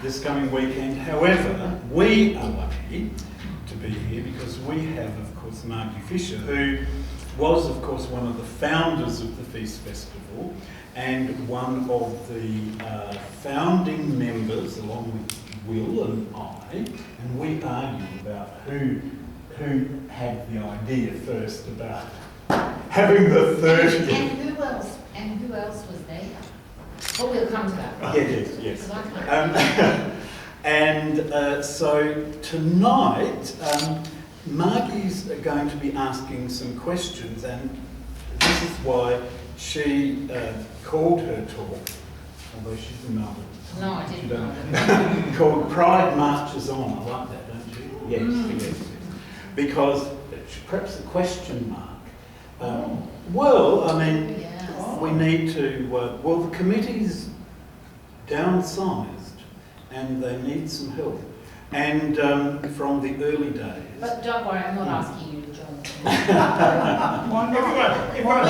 this coming weekend. However, we are lucky to be here because we have, of course, Margie Fischer, who was, of course, one of the founders of the Feast Festival and one of the founding members, along with Will and I, and we argued about who had the idea first about having the 30th. And who else was there? Well, we'll come to that. Right? Yes. So tonight, Margie's going to be asking some questions, and this is why she called her talk, although she's in Melbourne. No, I didn't. Called Pride Marches On. I like that, don't you? Yes. Because perhaps the question mark. Well, I mean, we need to. Well, the committee's downsized, and they need some help. And from the early days. But don't worry, I'm not asking you to join. Everyone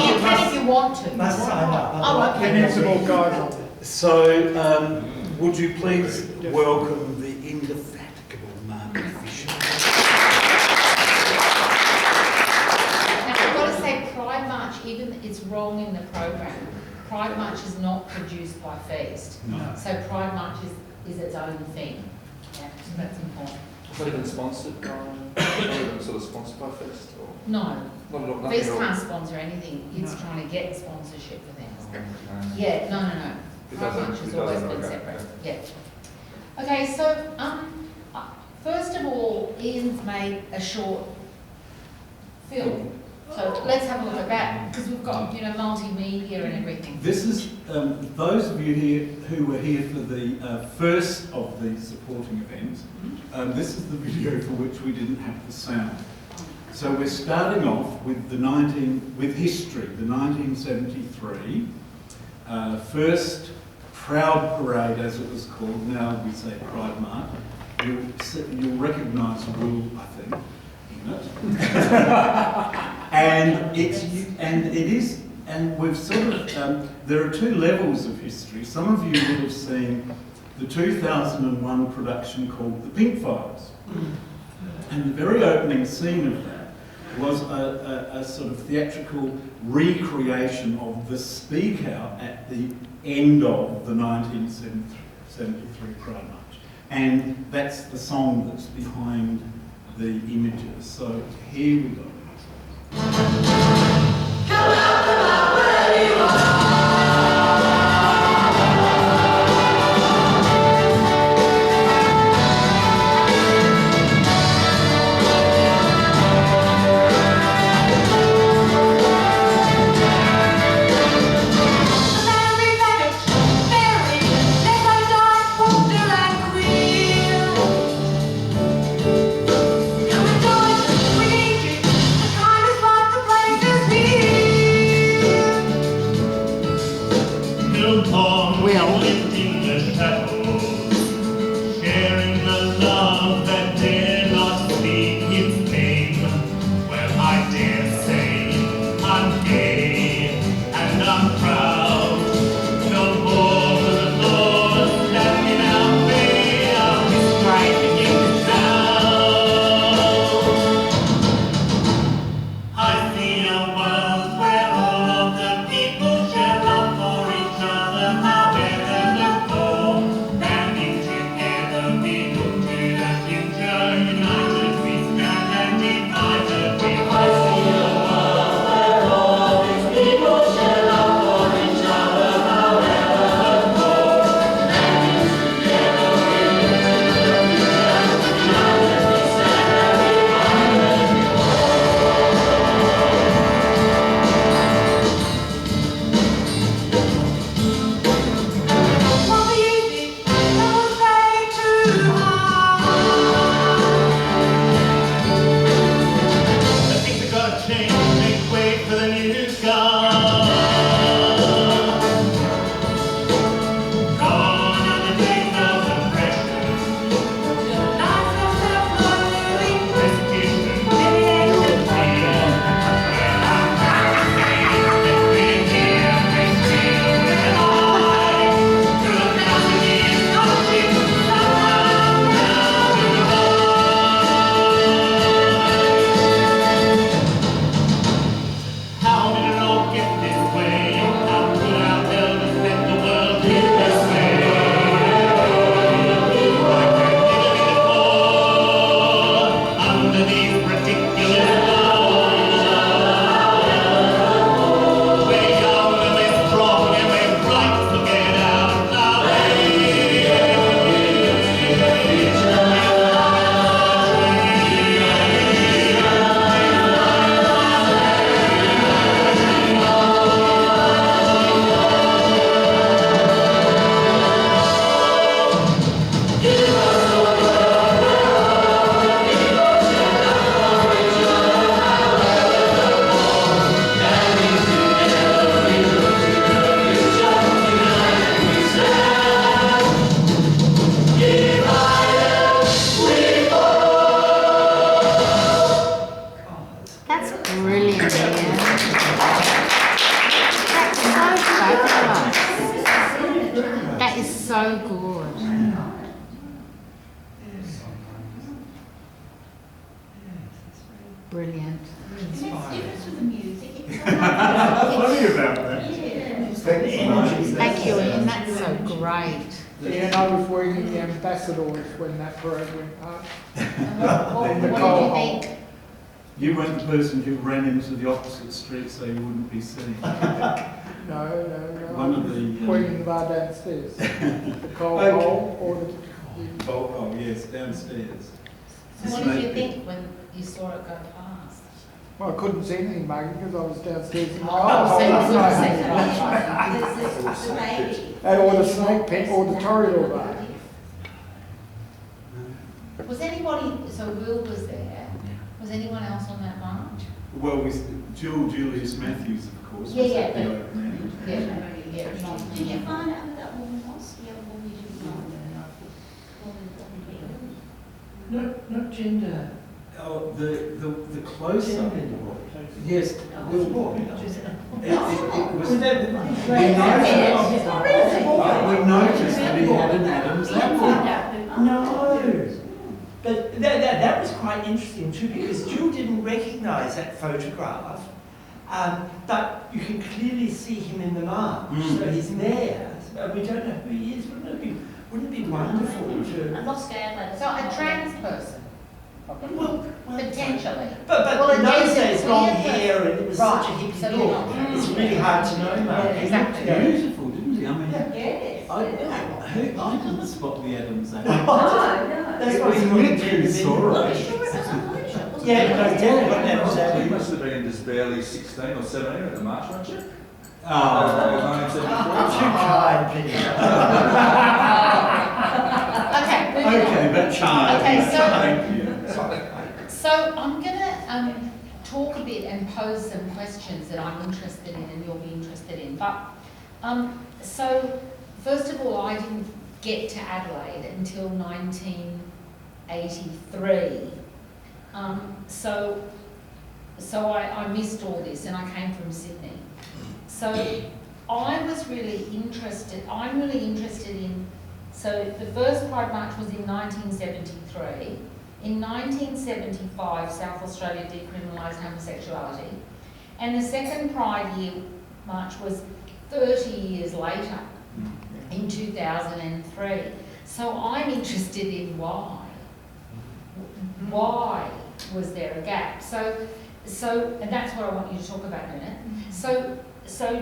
You can if you want to. Oh, okay. We need some more guys on there. So, would you please welcome the indefatigable Margie Fischer? Now, I've got to say, Pride March, even it's wrong in the program. Pride March is not produced by Feast. No. So Pride March is its own thing. Yeah, so that's important. Is that even sponsored by, sort of sponsored by Feast? Or? No. Not Feast can't sponsor anything. It's trying to get sponsorship for things. Yeah, no. Pride March has always been separate. Yeah. Okay, so first of all, Ian's made a short film. So let's have a look at that, because we've got, multimedia and everything. This is, those of you here who were here for the first of the supporting events, this is the video for which we didn't have the sound. So we're starting off with with history, the 1973 first Proud Parade, as it was called. Now we say Pride March. You'll recognise Will, I think, in it. And we've sort of, there are two levels of history. Some of you would have seen the 2001 production called The Pink Files. And the very opening scene of that was a sort of theatrical recreation of the speak out at the end of the 1973 Pride March. And that's the song that's behind the images. So here we go. Come out, where you are. Places then I was reading the ambassadors when that parade went past. What In the did coal you hole. think? You weren't the person who ran into the opposite street so you wouldn't be seen. No. One of the, Queen bar downstairs. The coal Okay. hole or the... Oh, yes, downstairs. So what did you think when you saw it go past? Well, I couldn't see anything, Maggie, because I was downstairs in the Oh, coal hole. so you couldn't last see night. it. And or the snake pit or the corridor bar. Was anybody, so Will was there, was anyone else on that march? Well, Julius Matthews, of course, was Yeah, at the yeah. opening. Yeah. Did you find out who that woman was? The other woman you didn't know? Not gender. Oh, the closer. Gender. Yes, Was well, what? it was. Was that the We noticed that he had an Adam's apple. No. But that was quite interesting too, because Jill didn't recognise that photograph, but you can clearly see him in the march, so he's there. But we don't know who he is. Wouldn't it be wonderful to? I lost Adelaide. So a trans person, Well, potentially. But Well, in those it's a days, long clear hair and it was Right, such a hippie so look. you're not- It's really hard to know, Mark. Yeah, exactly. Beautiful, didn't he? I mean, Yes. I didn't spot the Adam's apple. That's It what was we wanted to literally do. saw I'm it. sure it was a pleasure. Yeah, but So you must have been just barely 16 or 17 at the march, weren't you? Oh, 1974. Okay, moving on. okay, that's Okay, so- thank you. So I'm gonna talk a bit and pose some questions that I'm interested in and you'll be interested in. But so first of all, I didn't get to Adelaide until 1983. So I missed all this, and I came from Sydney. So I was really interested. I'm really interested in. So the first Pride March was in 1973. In 1975, South Australia decriminalised homosexuality, and the second Pride Year March was 30 years later, in 2003. So I'm interested in why. Why was there a gap? So, and that's what I want you to talk about in a minute. So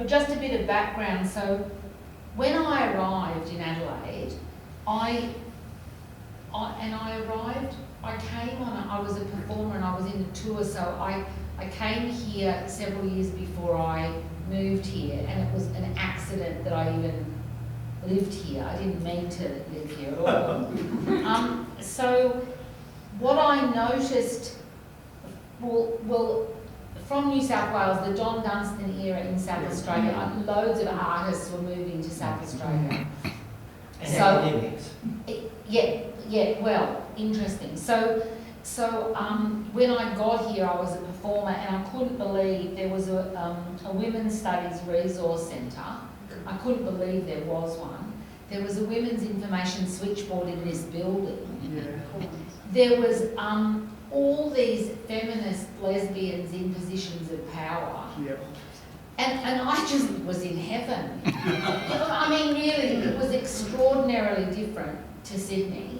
just a bit of background. So when I arrived in Adelaide, I was a performer and I was in a tour, so I came here several years before I moved here, and it was an accident that I even lived here. I didn't mean to live here at all. So what I noticed, well, from New South Wales, the Don Dunstan era in South Australia, loads of artists were moving to South Australia. And So- academics. Yeah, well, interesting. So when I got here, I was a performer, and I couldn't believe there was a Women's Studies Resource Centre. I couldn't believe there was one. There was a Women's Information Switchboard in this building. There was all these feminist lesbians in positions of power. Yep. And I just was in heaven. I mean, really, it was extraordinarily different to Sydney.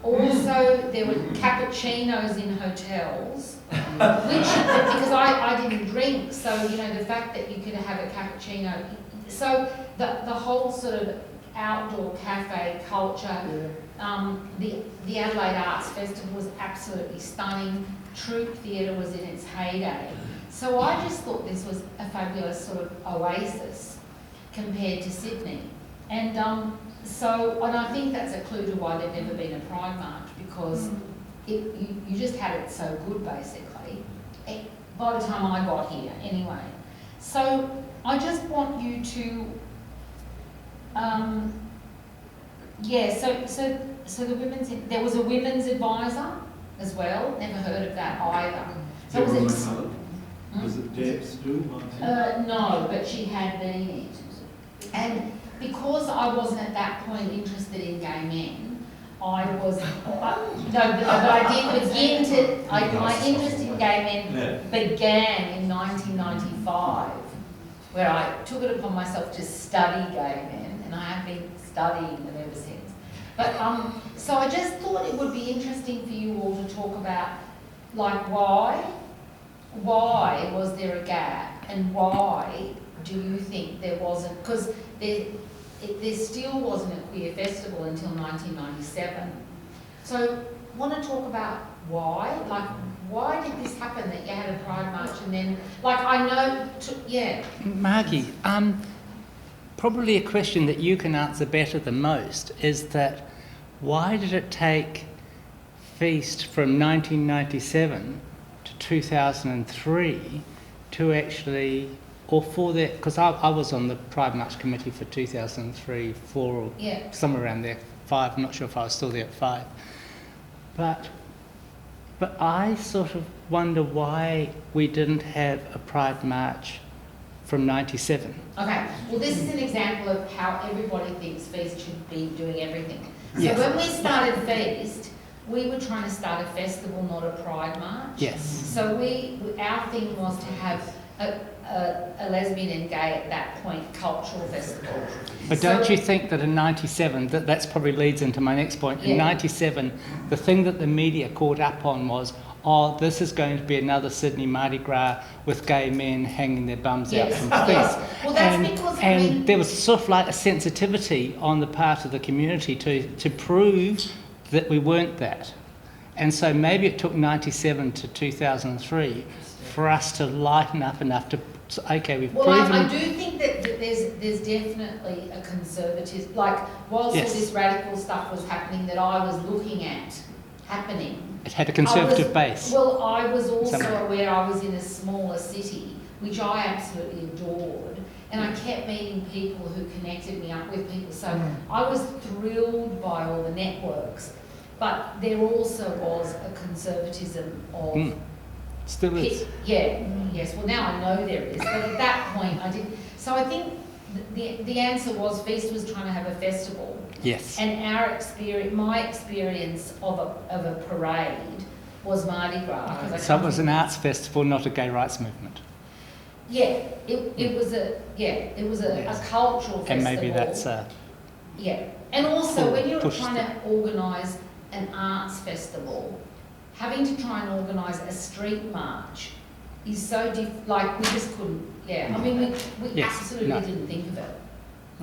Also, there were cappuccinos in hotels, which, because I didn't drink, so, you know, the fact that you could have a cappuccino. So the whole sort of outdoor cafe culture, the Adelaide Arts Festival was absolutely stunning. Troupe theatre was in its heyday. So I just thought this was a fabulous sort of oasis compared to Sydney. And and I think that's a clue to why there'd never been a Pride March, because you just had it so good, basically, by the time I got here, anyway. So I just want you to, so the women's, there was a women's advisor as well, never heard of that either. So it was Was it Deb still? no, but she had been it. And because I wasn't at that point interested in gay men, I was, but I did begin to, my interest in gay men began in 1995, where I took it upon myself to study gay men, and I have been studying them ever since. But so I just thought it would be interesting for you all to talk about, like, why was there a gap, and why do you think there wasn't? Because there still wasn't a queer festival until 1997. So, want to talk about why? Like, why did this happen that you had a Pride March and then, like, I know, yeah. Margie, probably a question that you can answer better than most is that why did it take Feast from 1997 to 2003 to actually, or for that, because I was on the Pride March committee for 2003, 4, or somewhere around there, 5, I'm not sure if I was still there at 5. But I sort of wonder why we didn't have a Pride March from 97. Okay, well this is an example of how everybody thinks Feast should be doing everything. So Yes. when we started Feast, we were trying to start a festival, not a Pride March. Yes. So our thing was to have a lesbian and gay at that point cultural festival. But don't you think that in 97, that's probably leads into my next point, in 97, the thing that the media caught up on was, oh, this is going to be another Sydney Mardi Gras with gay men hanging their bums out from Feast. Well, that's because, and there was sort of like a sensitivity on the part of the community to prove that we weren't that. And so maybe it took 97 to 2003 for us to lighten up enough to, okay, we've proven... Well, I do think that there's definitely a conservative, like, whilst all this radical stuff was happening that I was looking at happening... It had a conservative base. Well, I was also aware I was in a smaller city, which I absolutely adored, and I kept meeting people who connected me up with people, so I was thrilled by all the networks, but there also was a conservatism of... Still is. Yes, well now I know there is, but at that point I didn't. So I think the answer was Feast was trying to have a festival. Yes. And my experience of a parade was Mardi Gras. So it was an arts festival, not a gay rights movement. Yeah, it was a cultural festival. And maybe that's and also when you're trying to organise an arts festival, having to try and organise a street march is so like we just couldn't. I mean we absolutely didn't think of it. I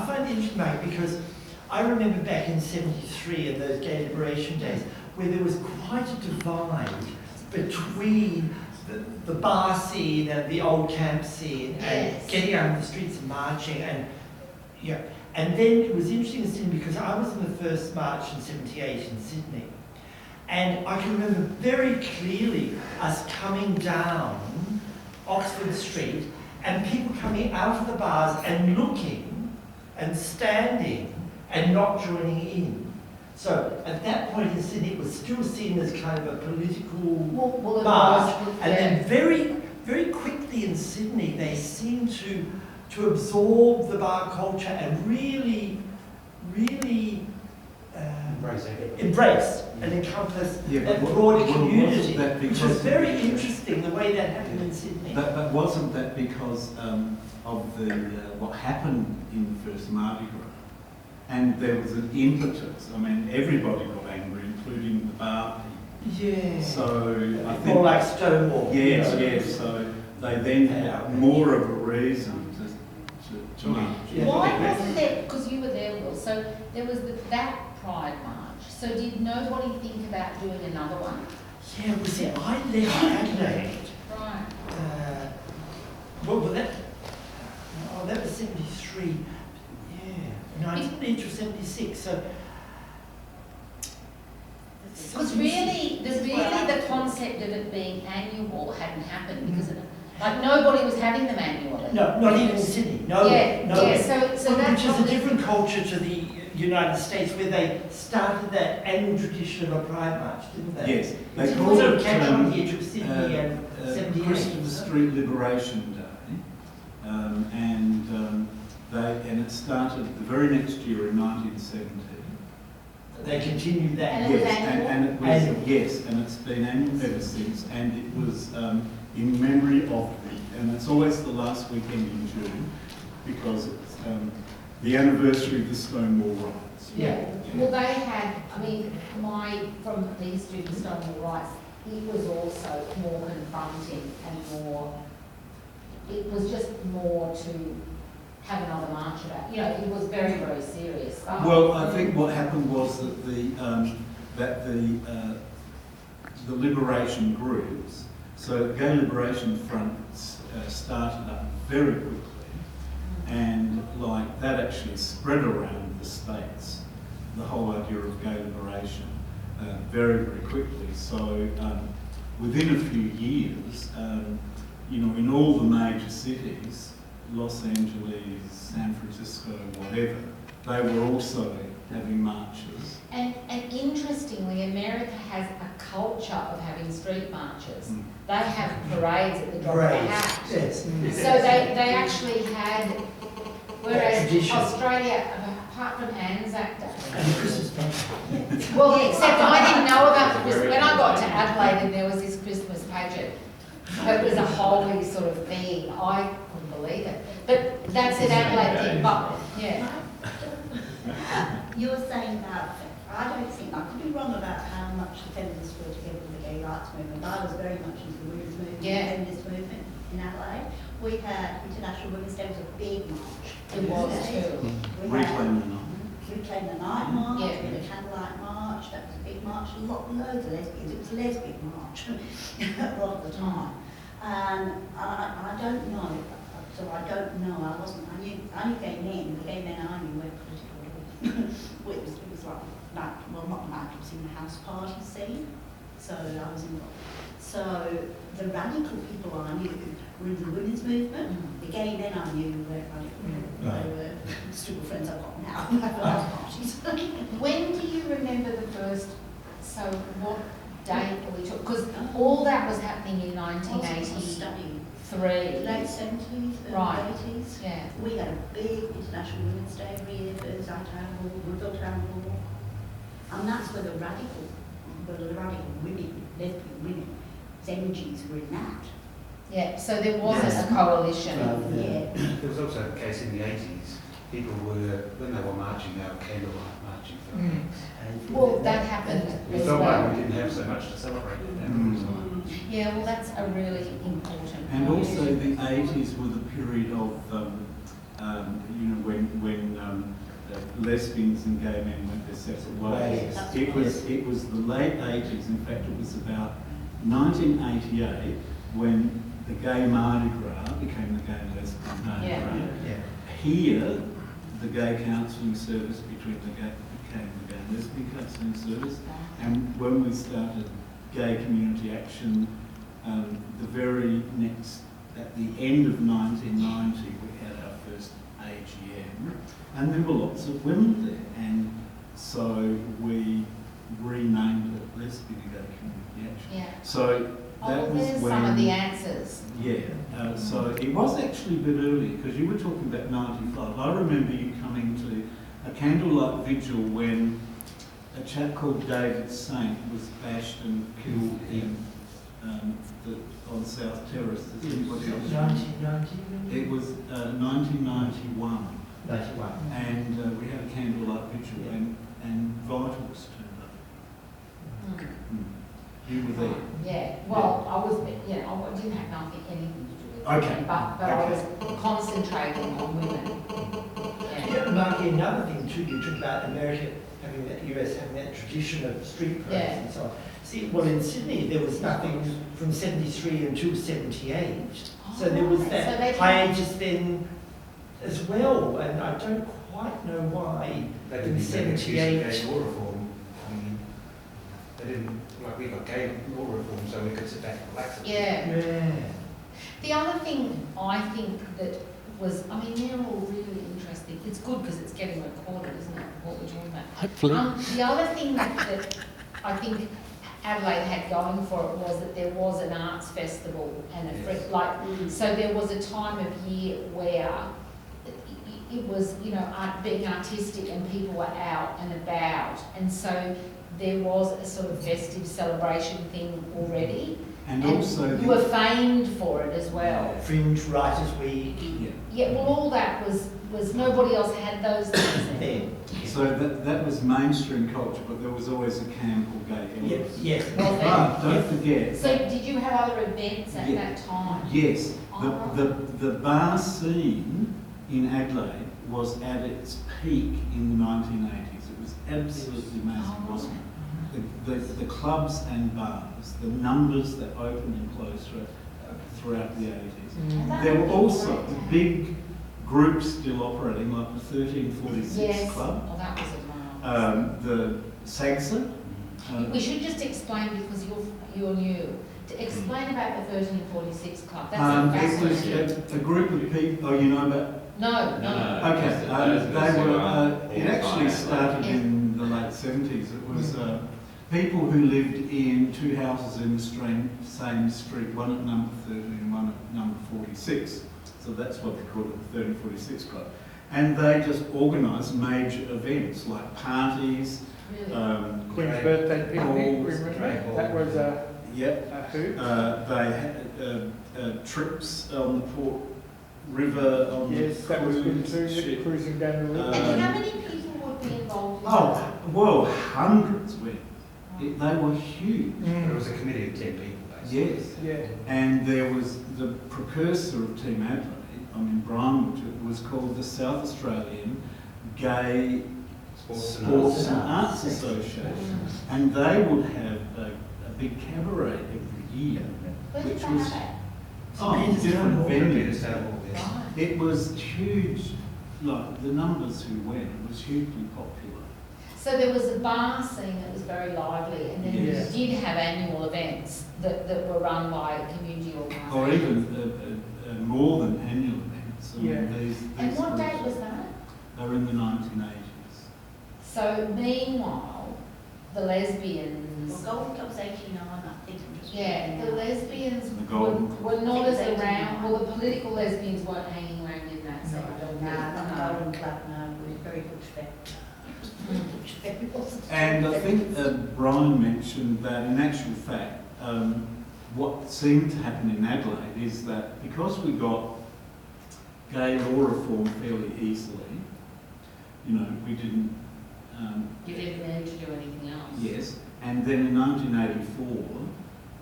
find it interesting, mate, because I remember back in '73 in those gay liberation days where there was quite a divide between the bar scene and the old camp scene and getting out in the streets and marching and then it was interesting in Sydney because I was in the first march in '78 in Sydney, and I can remember very clearly us coming down Oxford Street and people coming out of the bars and looking and standing and not joining in. So at that point in Sydney, it was still seen as kind of a political march, and then very, very quickly in Sydney, they seemed to absorb the bar culture and really embrace and encompass that broader community, which is very interesting the way that happened in Sydney. But wasn't that because of what happened in the first Mardi Gras? And there was an impetus. I mean, everybody got angry, including the bar people. Yeah. So I think more like Stonewall. Yes. So they then had more of a reason to march. Why wasn't there? Because you were there, Will. So there was that Pride March. So did nobody think about doing another one? Yeah. Well, see, I left Adelaide. Right. That was '73. No, I didn't leave till '76, so... Because really, the concept of it being annual hadn't happened because of it. Like, nobody was having them annually. No, not even in Sydney. No. So which is a different culture to the United States, where they started that annual tradition of a Pride March, didn't they? Yes. They called it catch on here to Sydney and 78. Christopher Street Liberation Day. And it started the very next year in 1970. They continued that. And it was annual? And it was, yes, and it's been annual ever since. And it was in memory of and it's always the last weekend in June because it's the anniversary of the Stonewall riots. Yeah. Well, they had, I mean, from the history of the Stonewall riots, it was also more confronting and more, it was just more to have another march about. You know, it was very, very serious. Well, I think what happened was that the liberation groups, so the Gay Liberation Front started up very quickly, and like that actually spread around the states, the whole idea of gay liberation, very, very quickly. So within a few years, you know, in all the major cities, Los Angeles, San Francisco, whatever, they were also having marches. And interestingly, America has a culture of having street marches. Mm. They have parades at the drop of a hat. Yes. So they actually had, whereas tradition. Australia, apart from Anzac Day, And the Christmas pageant. well, except I didn't know about the Christmas, when I got to Adelaide and there was this Christmas pageant, it was a holy sort of thing, I couldn't believe it. But that's an Adelaide thing, but, yeah. You were saying about, I don't think, I could be wrong about how much the feminists were together with the gay rights movement. I was very much into the women's movement, Yeah. the feminist movement in Adelaide. We had International Women's Day, was a big march. It was too. We had Reclaim the Night. Reclaim the Night march, Yeah. we had a candlelight march, that was a big march, loads of lesbians, it was a lesbian march a lot of the time. And I don't know, so I don't know, I knew gay men, the gay men I knew were political. it was like, well, not night, it was in the house party scene, so I was involved. So the radical people I knew were in the women's movement, the gay men I knew were radical, they were still friends I've got now at house parties. When do you remember the first, so what date were we talking, because all that was happening in 1983. Late 70s, early Right. 80s. Yeah. We had a big International Women's Day every year, Thursday Town Hall, Woodville Town Hall. And that's where the radical women, lesbian women's energies were in that. Yeah, so there wasn't Yes. a coalition. Yeah. There was also a case in the 80s, people were, when they were marching, they were candlelight marching for things. Well, that happened We as felt well. like we didn't have so much to celebrate at that time. Yeah, well, that's a really important And point. also the 80s were the period of, you know, when lesbians and gay men went their separate ways. Yes. It was the late 80s, in fact it was about 1988 when the gay Mardi Gras became the gay and lesbian Mardi Yeah. Gras. Yeah. Here, the gay counselling service became the gay and lesbian counselling service. And when we started Gay Community Action, the very next, at the end of 1990, we had our first AGM, and there were lots of women there, and so we renamed it Lesbian and Gay Community Action. Yeah. So that Oh, was there's when, some of the answers. yeah, so it was actually a bit early, because you were talking about 95. I remember you coming to a candlelight vigil when a chap called David Saint was bashed and killed in on South Terrace. Does anybody else? 1990? It was 1991, 91. and we had a candlelight vigil, and Vitals turned up. You were there. Yeah, well, I was, you know, I didn't have anything to do with it. Okay. But I was concentrating on women. Yeah. Yeah, Margie, another thing too, you talk about America having that, US having that tradition of street parades Yeah. and so on. See, well in Sydney there was nothing from 73 until 78. So there was Oh, so they that didn't- hiatus then as well, and I don't quite know why They in didn't make 78. gay law reform. They didn't, like we got gay law reform so we could sit back and relax. Yeah. Yeah. The other thing I think that was, I mean, they're all really interesting. It's good because it's getting recorded, isn't it, what we're talking about? Hopefully. The other thing that I think Adelaide had going for it was that there was an arts festival and a so there was a time of year where it was, you know, being artistic and people were out and about, and so there was a sort of festive celebration thing already. And also you were famed for it as well. Fringe Writers Week. yeah. Yeah, well, all that was nobody else had those things then. So that was mainstream culture, but there was always a camp or gay element. Yes. But don't forget. So did you have other events at Yeah. that time? Yes, Oh. the bar scene in Adelaide was at its peak in the 1980s. It was absolutely massive, Oh. wasn't it? The clubs and bars, the numbers that opened and closed throughout the 80s. Mm. There were also big groups still operating, like the 1346 Yes. Club, Oh, that was a marvel. the SAGSA. We should just explain, because you're new, to explain about the 1346 Club. That's It was fascinating. a group of people. Oh, you know about? No. Okay, they were. It actually started in the late 70s. It was people who lived in two houses in the same street, one at number 13 and one at number 46. So that's what they called it, the 1346 Club. And they just organised major events like parties. Really? Queen's birthday picnic, balls, remember? That was a hoot. They had trips on the Port River on Yes, the that was good too, ship. cruising down the river. And how many people would be involved in Oh, that? well, hundreds went. They were huge. There was a committee of 10 people, basically. Yes. Yeah. And there was the precursor of Team Adelaide, I mean, Brian was called the South Australian Gay Sports and Arts Association. And they would have a big cabaret every year. Where did which they was- have it? Oh, different venues. Yes. Right. It was huge, like the numbers who went, it was hugely popular. So there was a bar scene that was very lively, and then Yes. you did have annual events that were run by community organisations. Or even more than annual events. I mean, Yeah. these And what groups- date was that? They were in the 1980s. So meanwhile, the lesbians, Well, Golden Club's 89, I think. I'm just yeah, reading the now. lesbians The Golden were not as Exactly. around, well, the political lesbians weren't hanging around in that scene, I don't Nah, think. not Golden Club, no, it was very good fair. Very good fair, it wasn't. And I think Brian mentioned that in actual fact, what seemed to happen in Adelaide is that because we got gay law reform fairly easily, you know, we didn't, You didn't need to do anything else. yes, and then in 1984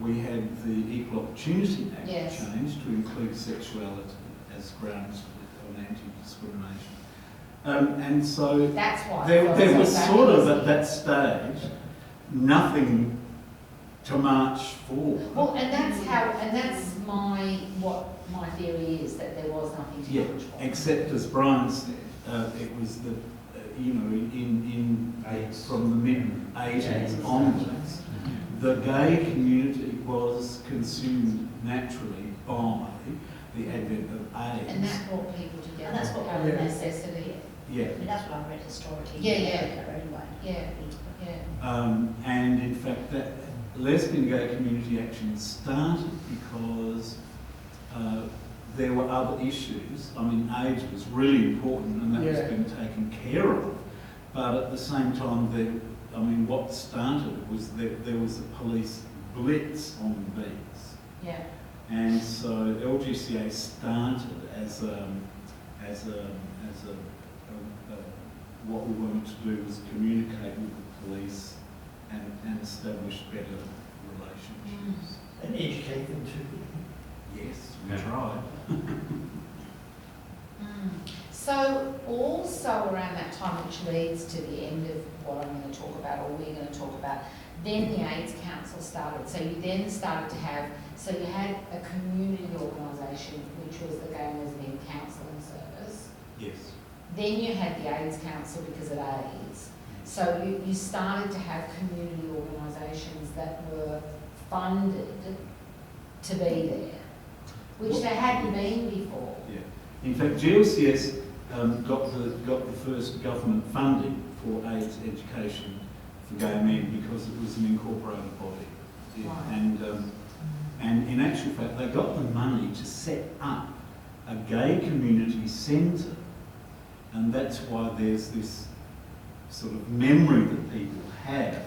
we had the Equal Opportunity Act Yes. changed to include sexuality as grounds on anti-discrimination. And so That's why. there was sort of at that stage nothing to march for. Well, and that's what my theory is, that there was nothing to Yeah, march for. except as Brian said, it was the, you know, from the mid-80s onwards, the gay community was consumed naturally by the advent of AIDS. And that brought people together. And that's what out of Yeah. necessity. Yeah. I mean, that's what I read historically. Yeah, in yeah. America Anyway. Yeah. And in fact, that lesbian gay community action started because there were other issues. I mean, AIDS was really important and that was Yeah. being taken care of. But at the same time, what started was that there was a police blitz on the beats. Yeah. And so LGCA started as what we wanted to do was communicate with the police and establish better relationships. And educate them too. Yes, we Yeah. tried. So also around that time, which leads to the end of what I'm going to talk about, or we're going to talk about, then the AIDS Council started. So you then started to have, so you had a community organisation, which was the Gay and Lesbian Counselling Service. Yes. Then you had the AIDS Council because of AIDS. So you started to have community organisations that were funded to be there, which they hadn't been before. Yeah. In fact, GLCS got the first government funding for AIDS education for gay men because it was an incorporated body. Yeah. Right. And in actual fact, they got the money to set up a gay community centre, and that's why there's this sort of memory that people have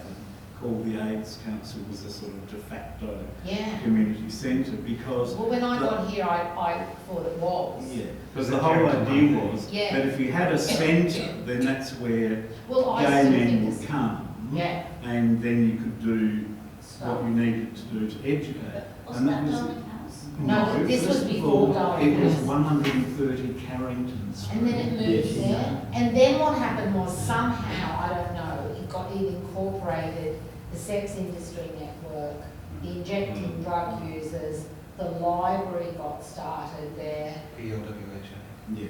called the AIDS Council was a sort of de facto Yeah. community centre because Well, when I got here, I thought it was. because the whole idea was Yeah. that if you had a centre, then that's where Well, I gay still men think would it's, come, yeah. and then you could do So, what you needed to do to educate. Wasn't that was Darling House? No, this was first of before all, Darling it was House. 130 Carrington Street. And then it moved there. And then what happened was somehow, I don't know, it incorporated the sex industry network, the injecting drug users, the library got started there. PLWHA.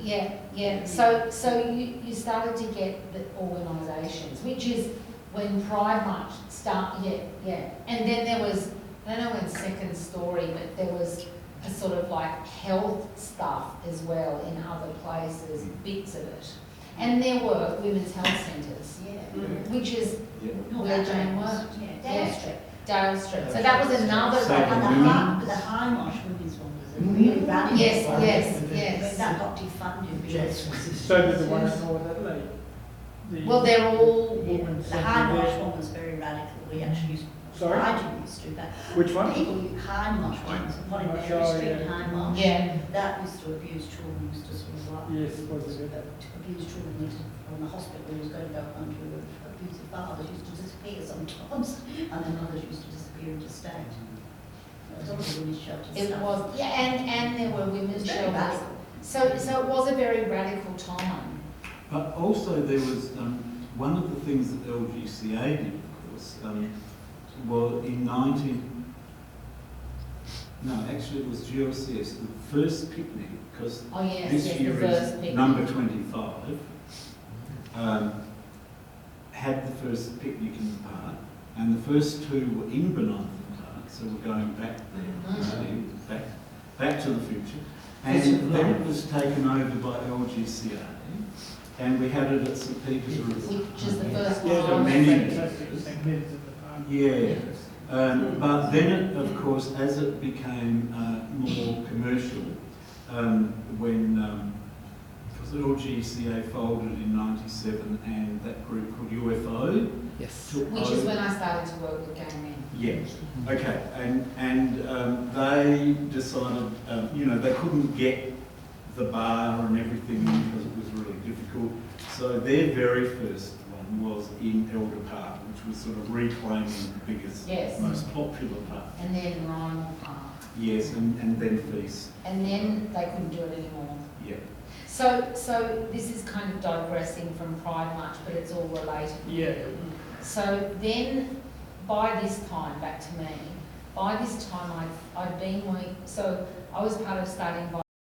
Yeah. Yeah. So you started to get the organisations, which is when Pride March started. Yeah. And then there was, I don't know when Second Story, but there was a sort of like health stuff as well in other places, bits of it. And there were women's health centres, Yeah. which is Yeah. where Jane worked. Yeah, Dale Street. Dale Street. So that was another So And one. the High Marsh Women's one was a really radical Yes, one. yes, But yes. that got defunded because So did the one at North Adelaide. The Well, they're all, women's the centre High Marsh there. one was very radical. We actually used, Sorry? I didn't used to do that. Which one? People, High Marsh one, one in Marsh, Mary oh, Street, yeah. High Marsh. yeah. That used to abuse children, used to sort of like, Yes, was it? abuse children from the hospital who was going to go home to abusive fathers used to disappear sometimes, and then others used to disappear into state. It was always women's shelters. It was, yeah, and there were women's It's very shelters. radical. So it was a very radical time. But also there was one of the things that LGCA did, of course, well, in actually it was GLCS, the first picnic, because Oh yes, this yes, the year first is picnic. number 25, had the first picnic in the park, and the first two were in Benighthan Park, so we're going back there, you see, back to the future. And then it was taken over by LGCA, and we had it at St Peter's River. Which is the first Yeah, So one. many fantastic. years. St. Peter's at the park. Yeah. But then, it, of course, as it became more commercial, when because LGCA folded in '97, and that group called UFO Yes. took Which over. is when I started to work with gay men. Yes. Okay. And they decided, they couldn't get the bar and everything because it was really difficult. So their very first one was in Elder Park, which was sort of reclaiming the biggest, Yes. most popular park. And then Rymore Park. Yes, and then Feast. And then they couldn't do it anymore. Yeah. So this is kind of digressing from Pride March, but it's all related. Yeah. So then, by this time, back to me, by this time I'd been so I was part of starting